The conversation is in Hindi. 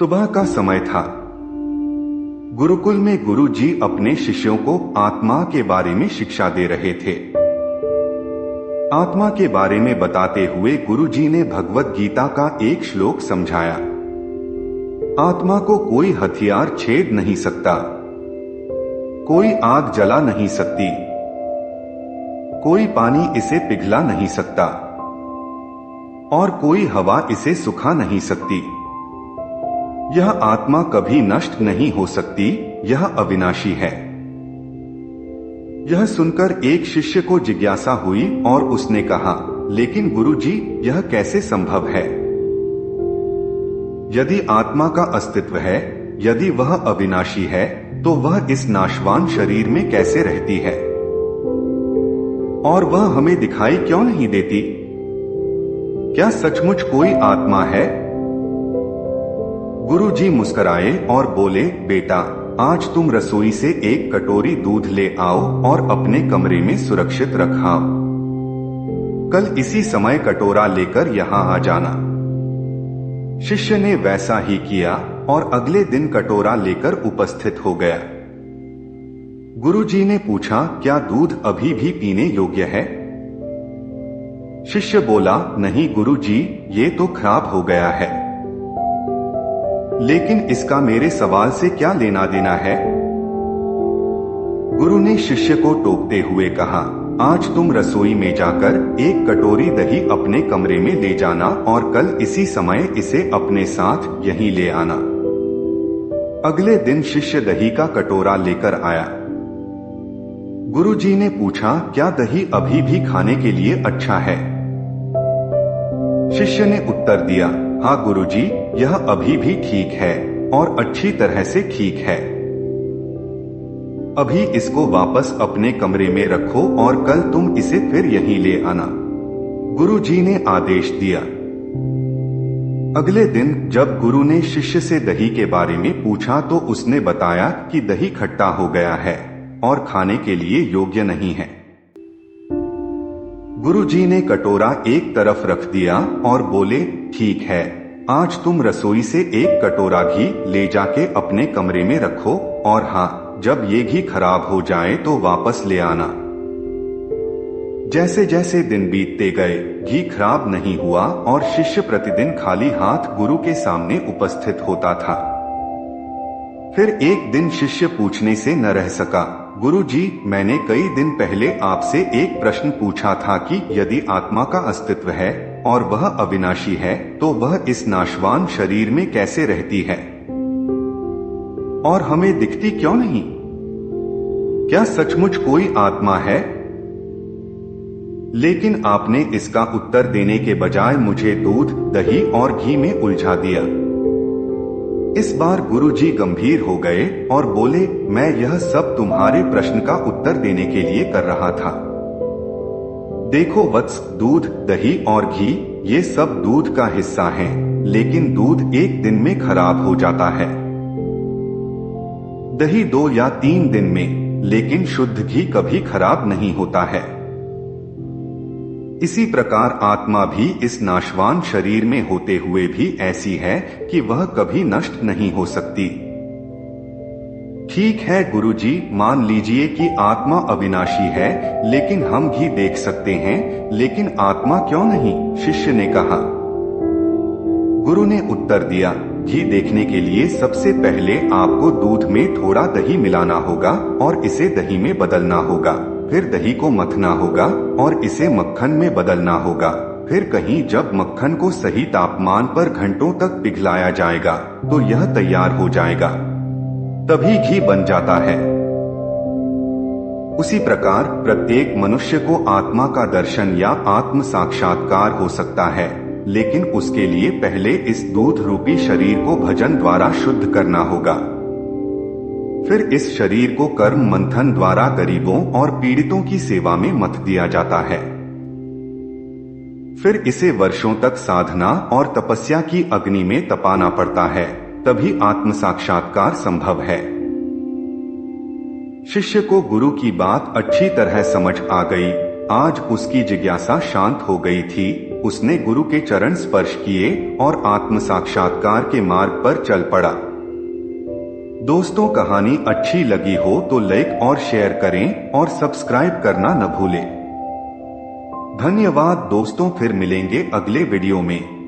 सुबह का समय था। गुरुकुल में गुरुजी अपने शिष्यों को आत्मा के बारे में शिक्षा दे रहे थे। आत्मा के बारे में बताते हुए गुरुजी ने भगवत गीता का एक श्लोक समझाया। आत्मा को कोई हथियार छेद नहीं सकता, कोई आग जला नहीं सकती, कोई पानी इसे पिघला नहीं सकता और कोई हवा इसे सुखा नहीं सकती। यह आत्मा कभी नष्ट नहीं हो सकती, यह अविनाशी है। यह सुनकर एक शिष्य को जिज्ञासा हुई और उसने कहा, लेकिन गुरुजी, यह कैसे संभव है? यदि आत्मा का अस्तित्व है, यदि वह अविनाशी है, तो वह इस नाशवान शरीर में कैसे रहती है और वह हमें दिखाई क्यों नहीं देती? क्या सचमुच कोई आत्मा है? गुरुजी मुस्कुराए और बोले, बेटा, आज तुम रसोई से एक कटोरी दूध ले आओ और अपने कमरे में सुरक्षित रखाओ। कल इसी समय कटोरा लेकर यहाँ आ जाना। शिष्य ने वैसा ही किया और अगले दिन कटोरा लेकर उपस्थित हो गया। गुरुजी ने पूछा, क्या दूध अभी भी पीने योग्य है? शिष्य बोला, नहीं गुरुजी, ये तो खराब हो गया है। लेकिन इसका मेरे सवाल से क्या लेना देना है? गुरु ने शिष्य को टोकते हुए कहा, आज तुम रसोई में जाकर एक कटोरी दही अपने कमरे में ले जाना और कल इसी समय इसे अपने साथ यहीं ले आना। अगले दिन शिष्य दही का कटोरा लेकर आया। गुरुजी ने पूछा, क्या दही अभी भी खाने के लिए अच्छा है? शिष्य ने उत्तर दिया, हाँ गुरुजी, यह अभी भी ठीक है और अच्छी तरह से ठीक है। अभी इसको वापस अपने कमरे में रखो और कल तुम इसे फिर यहीं ले आना। गुरुजी ने आदेश दिया। अगले दिन जब गुरु ने शिष्य से दही के बारे में पूछा तो उसने बताया कि दही खट्टा हो गया है और खाने के लिए योग्य नहीं है। गुरुजी ने कटोरा एक तरफ रख दिया और बोले, ठीक है, आज तुम रसोई से एक कटोरा घी ले जाके अपने कमरे में रखो और हाँ, जब ये घी खराब हो जाए तो वापस ले आना। जैसे जैसे दिन बीतते गए, घी खराब नहीं हुआ और शिष्य प्रतिदिन खाली हाथ गुरु के सामने उपस्थित होता था। फिर एक दिन शिष्य पूछने से न रह सका, गुरुजी, मैंने कई दिन पहले आपसे एक प्रश्न पूछा था कि यदि आत्मा का अस्तित्व है और वह अविनाशी है तो वह इस नाशवान शरीर में कैसे रहती है और हमें दिखती क्यों नहीं? क्या सचमुच कोई आत्मा है? लेकिन आपने इसका उत्तर देने के बजाय मुझे दूध, दही और घी में उलझा दिया। इस बार गुरुजी गंभीर हो गए और बोले, मैं यह सब तुम्हारे प्रश्न का उत्तर देने के लिए कर रहा था। देखो वत्स, दूध, दही और घी ये सब दूध का हिस्सा हैं, लेकिन दूध एक दिन में खराब हो जाता है। दही 2 या 3 दिन में, लेकिन शुद्ध घी कभी खराब नहीं होता है। इसी प्रकार आत्मा भी इस नाशवान शरीर में होते हुए भी ऐसी है कि वह कभी नष्ट नहीं हो सकती। ठीक है गुरुजी, मान लीजिए कि आत्मा अविनाशी है, लेकिन हम घी देख सकते हैं, लेकिन आत्मा क्यों नहीं? शिष्य ने कहा। गुरु ने उत्तर दिया, घी देखने के लिए सबसे पहले आपको दूध में थोड़ा दही मिलाना होगा और इसे दही में बदलना होगा। फिर दही को मथना होगा और इसे मक्खन में बदलना होगा। फिर कहीं जब मक्खन को सही तापमान पर घंटों तक पिघलाया जाएगा तो यह तैयार हो जाएगा, तभी घी बन जाता है। उसी प्रकार प्रत्येक मनुष्य को आत्मा का दर्शन या आत्म साक्षात्कार हो सकता है, लेकिन उसके लिए पहले इस दूध रूपी शरीर को भजन द्वारा शुद्ध करना होगा। फिर इस शरीर को कर्म मंथन द्वारा गरीबों और पीड़ितों की सेवा में मथ दिया जाता है। फिर इसे वर्षों तक साधना और तपस्या की अग्नि में तपाना पड़ता है, तभी आत्म साक्षात्कार संभव है। शिष्य को गुरु की बात अच्छी तरह समझ आ गई। आज उसकी जिज्ञासा शांत हो गई थी उसने गुरु के चरण स्पर्श किए और आत्म साक्षात्कार के मार्ग पर चल पड़ा। दोस्तों, कहानी अच्छी लगी हो तो लाइक और शेयर करें और सब्सक्राइब करना न भूलें। धन्यवाद दोस्तों, फिर मिलेंगे अगले वीडियो में।